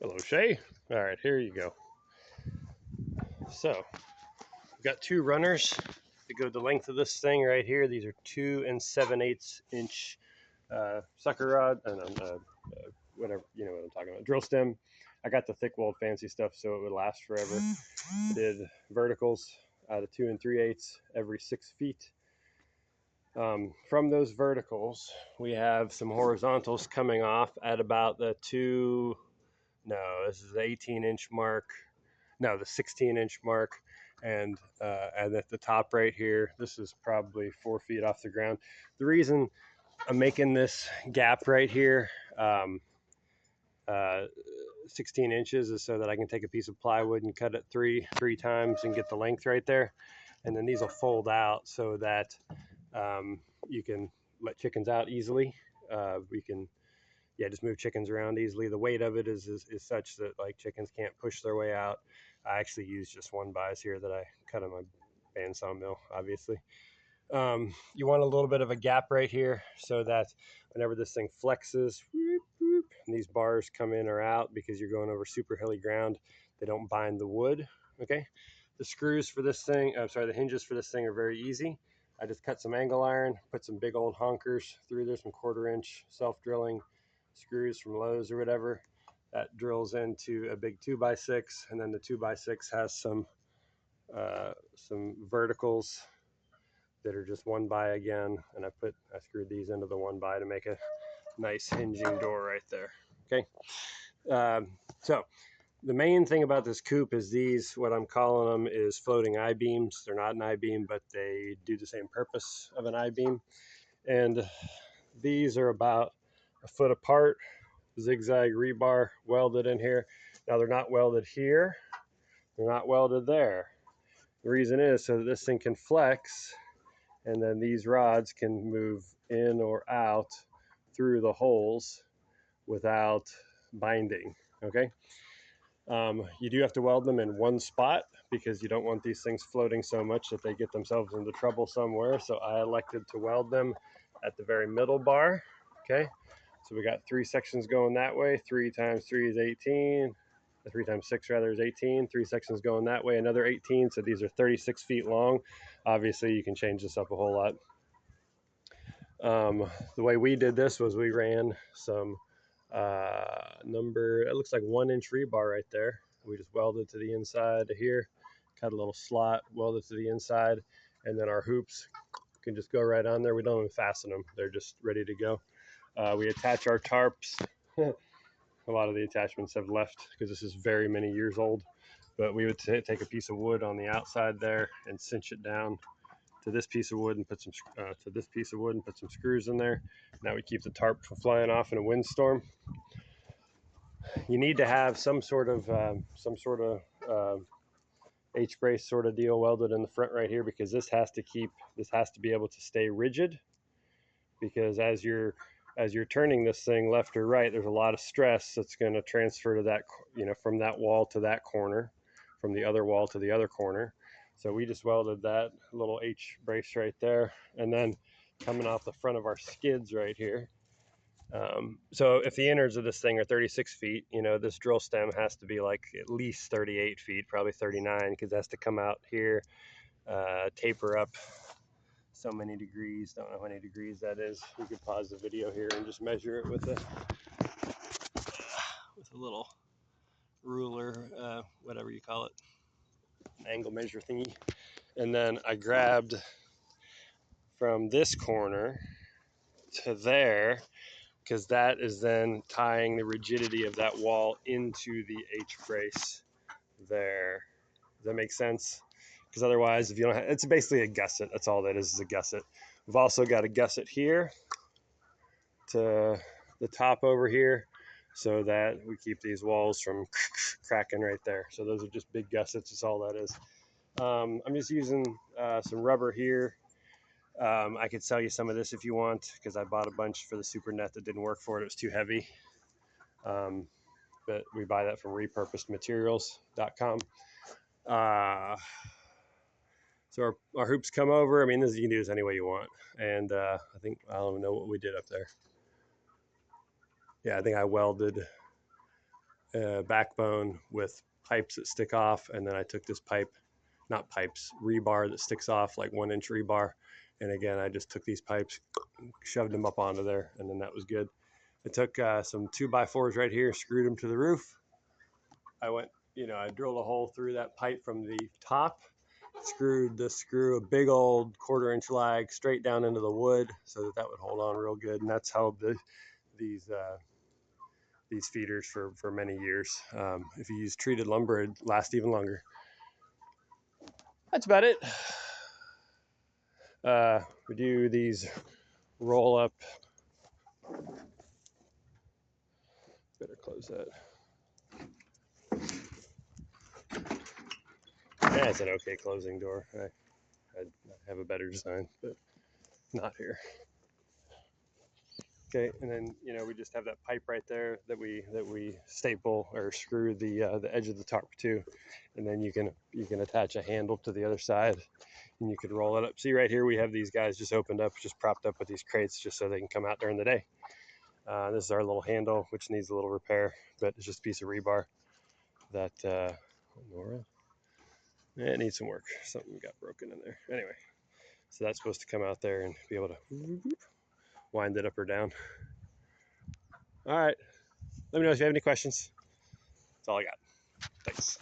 Hello, Shay. All right, here you go. So, we've got two runners that go the length of this thing right here. These are 2 7/8 inch sucker rod, and whatever, you know what I'm talking about, drill stem. I got the thick walled fancy stuff so it would last forever. I did verticals out of 2 3/8 every 6 feet. From those verticals, we have some horizontals coming off at about the this is the 18-inch mark. No, the 16-inch mark. And at the top right here, this is probably 4 feet off the ground. The reason I'm making this gap right here, uh, 16 inches, is so that I can take a piece of plywood and cut it three times and get the length right there. And then these will fold out so that you can let chickens out easily. We can just move chickens around easily. The weight of it is such that like chickens can't push their way out. I actually use just 1-bys here that I cut on my bandsaw mill, obviously. You want a little bit of a gap right here so that whenever this thing flexes, whoop, whoop, and these bars come in or out because you're going over super hilly ground, they don't bind the wood. Okay. The screws for this thing, the hinges for this thing are very easy. I just cut some angle iron, put some big old honkers through there, some 1/4 inch self-drilling screws from Lowe's or whatever. That drills into a big 2x6, and then the 2x6 has some verticals that are just 1-by again, and I screwed these into the 1-by to make a nice hinging door right there. Okay, so the main thing about this coop is these, what I'm calling them, is floating I-beams. They're not an I-beam, but they do the same purpose of an I-beam. And these are about a foot apart, zigzag rebar welded in here. Now they're not welded here, they're not welded there. The reason is so that this thing can flex, and then these rods can move in or out through the holes without binding. Okay. You do have to weld them in one spot because you don't want these things floating so much that they get themselves into trouble somewhere. So I elected to weld them at the very middle bar. Okay. So we got 3 sections going that way. 3 times 3 is 18. 3 times 6 rather is 18. 3 sections going that way, another 18. So these are 36 feet long. Obviously, you can change this up a whole lot. The way we did this was we ran some it looks like 1-inch rebar right there. We just welded to the inside of here, cut a little slot, welded to the inside, and then our hoops can just go right on there. We don't even fasten them. They're just ready to go. We attach our tarps. A lot of the attachments have left because this is very many years old, but we would take a piece of wood on the outside there and cinch it down to this piece of wood and put some screws in there. That would keep the tarp from flying off in a windstorm. You need to have some sort of H-brace sort of deal welded in the front right here, because this has to be able to stay rigid, because as you're turning this thing left or right, there's a lot of stress that's going to transfer to that, from that wall to that corner, from the other wall to the other corner. So we just welded that little H-brace right there, and then coming off the front of our skids right here. So if the innards of this thing are 36 feet, this drill stem has to be like at least 38 feet, probably 39, because it has to come out here, taper up so many degrees. Don't know how many degrees that is. You could pause the video here and just measure it with a little ruler, whatever you call it, an angle measure thingy. And then I grabbed from this corner to there, because that is then tying the rigidity of that wall into the H-brace there. Does that make sense? Because otherwise, if you don't have, it's basically a gusset. That's all that is a gusset. We've also got a gusset here to the top over here, so that we keep these walls from cracking right there. So those are just big gussets. That's all that is. I'm just using some rubber here. I could sell you some of this if you want, because I bought a bunch for the super net that didn't work for it. It was too heavy. But we buy that from repurposedmaterials.com. So our hoops come over. I mean, you can do this any way you want. And I don't even know what we did up there. Yeah, I think I welded backbone with pipes that stick off, and then I took this pipe, not pipes, rebar that sticks off, like 1-inch rebar. And again, I just took these pipes, shoved them up onto there, and then that was good. I took some 2x4s right here, screwed them to the roof. I went, I drilled a hole through that pipe from the top, screwed the screw, a big old 1/4-inch lag, straight down into the wood so that would hold on real good. And that's held these feeders for many years. If you use treated lumber, it'd last even longer. That's about it. We do these roll up. Better close that. Yeah, it's an okay closing door. I have a better design, but not here. Okay, and then we just have that pipe right there that we staple or screw the edge of the tarp to, and then you can attach a handle to the other side, and you could roll it up. See right here, we have these guys just opened up, just propped up with these crates, just so they can come out during the day. This is our little handle, which needs a little repair, but it's just a piece of rebar that it needs some work. Something got broken in there. Anyway, so that's supposed to come out there and be able to wind it up or down. All right. Let me know if you have any questions. That's all I got. Thanks.